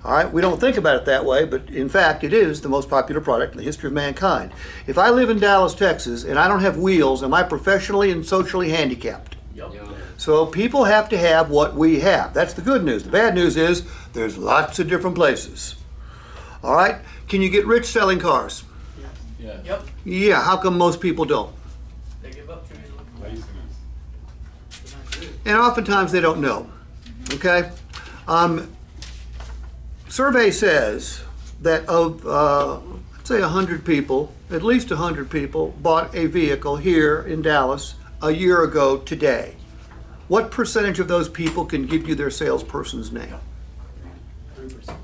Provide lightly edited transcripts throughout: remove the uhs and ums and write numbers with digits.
All right, we don't think about it that way, but in fact, it is the most popular product in the history of mankind. If I live in Dallas, Texas, and I don't have wheels, am I professionally and socially handicapped? Yep. So people have to have what we have. That's the good news. The bad news is there's lots of different places. All right, can you get rich selling cars? Yeah. Yep. Yeah, how come most people don't? They give up too easily. Laziness. And oftentimes they don't know, okay? Survey says that of, let's say 100 people, at least 100 people bought a vehicle here in Dallas a year ago today. What percentage of those people can give you their salesperson's name? 3%.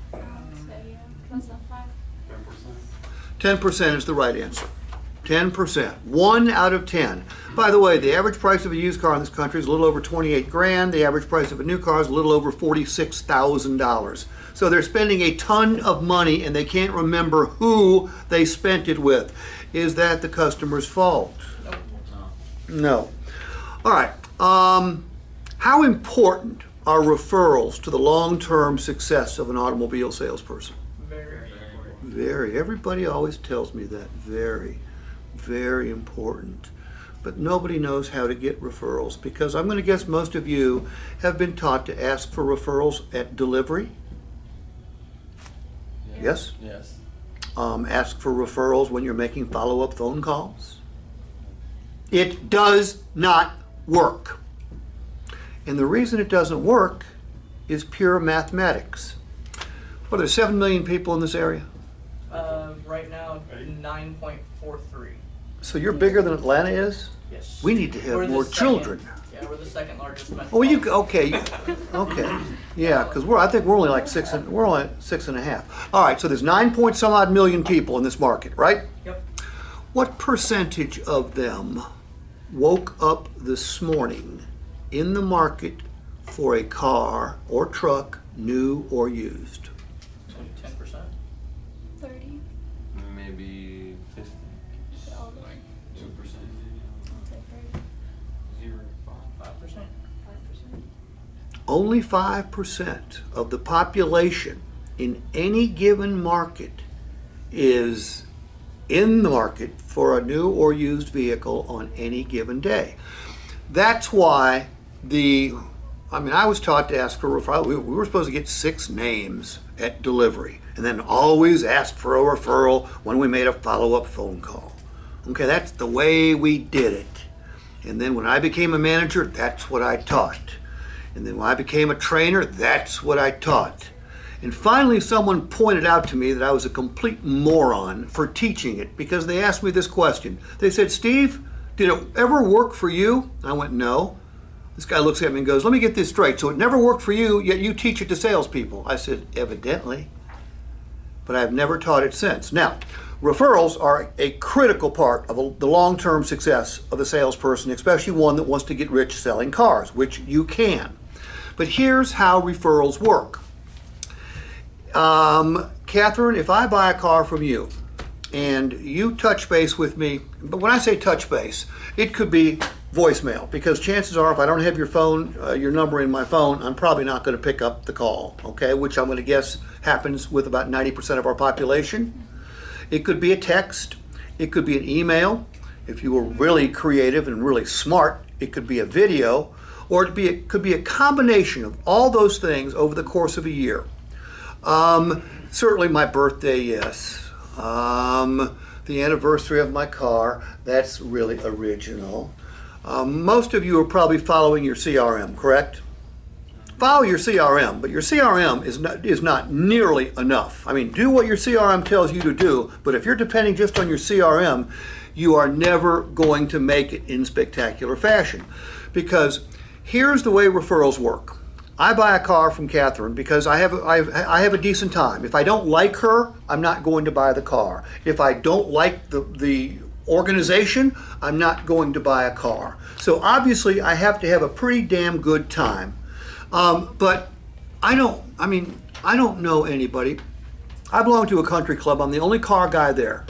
10% is the right answer. 10%. 1 out of 10. By the way, the average price of a used car in this country is a little over 28 grand. The average price of a new car is a little over $46,000. So they're spending a ton of money and they can't remember who they spent it with. Is that the customer's fault? No. All right. How important are referrals to the long-term success of an automobile salesperson? Very. Everybody always tells me that. Very, very important. But nobody knows how to get referrals because I'm going to guess most of you have been taught to ask for referrals at delivery. Yes? Yes. Ask for referrals when you're making follow-up phone calls. It does not work. And the reason it doesn't work is pure mathematics. What, are there 7 million people in this area? Right now, 9.43. So you're bigger than Atlanta is? Yes. We need to have We're the more second- children. Yeah, we're the second largest metropolitan. Oh, okay, yeah, because I think we're only like we're only 6.5. All right, so there's 9 point some odd million people in this market, right? Yep. What percentage of them woke up this morning in the market for a car or truck, new or used? 10%. 30. Maybe 50. Like 2% maybe. I'll take 30. 0 to 5%. 5%. Only 5% of the population in any given market is in the market for a new or used vehicle on any given day. That's why I was taught to ask for a referral. We were supposed to get 6 names at delivery and then always ask for a referral when we made a follow-up phone call. Okay, that's the way we did it. And then when I became a manager, that's what I taught. And then when I became a trainer, that's what I taught. And finally, someone pointed out to me that I was a complete moron for teaching it because they asked me this question. They said, "Steve, did it ever work for you?" I went, "No." This guy looks at me and goes, "Let me get this straight. So it never worked for you, yet you teach it to salespeople." I said, "Evidently." But I've never taught it since. Now, referrals are a critical part of the long-term success of a salesperson, especially one that wants to get rich selling cars, which you can. But here's how referrals work. Catherine, if I buy a car from you and you touch base with me, but when I say touch base, it could be voicemail because chances are if I don't have your phone, your number in my phone, I'm probably not going to pick up the call, okay, which I'm going to guess happens with about 90% of our population. It could be a text, it could be an email. If you were really creative and really smart, it could be a video, or it could be a combination of all those things over the course of a year. Certainly my birthday, yes. The anniversary of my car, that's really original. Most of you are probably following your CRM, correct? Follow your CRM, but your CRM is not nearly enough. I mean, do what your CRM tells you to do, but if you're depending just on your CRM, you are never going to make it in spectacular fashion. Because here's the way referrals work. I buy a car from Catherine because I have a decent time. If I don't like her, I'm not going to buy the car. If I don't like the organization, I'm not going to buy a car. So obviously I have to have a pretty damn good time. But I don't know anybody. I belong to a country club. I'm the only car guy there.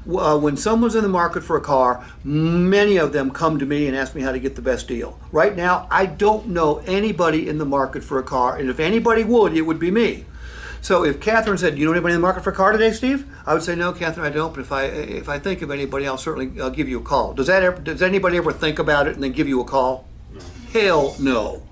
When someone's in the market for a car, many of them come to me and ask me how to get the best deal. Right now, I don't know anybody in the market for a car, and if anybody would, it would be me. So if Catherine said, "You know anybody in the market for a car today, Steve?" I would say, "No, Catherine, I don't. But if I think of anybody, I'll give you a call." Does anybody ever think about it and then give you a call? Hell no.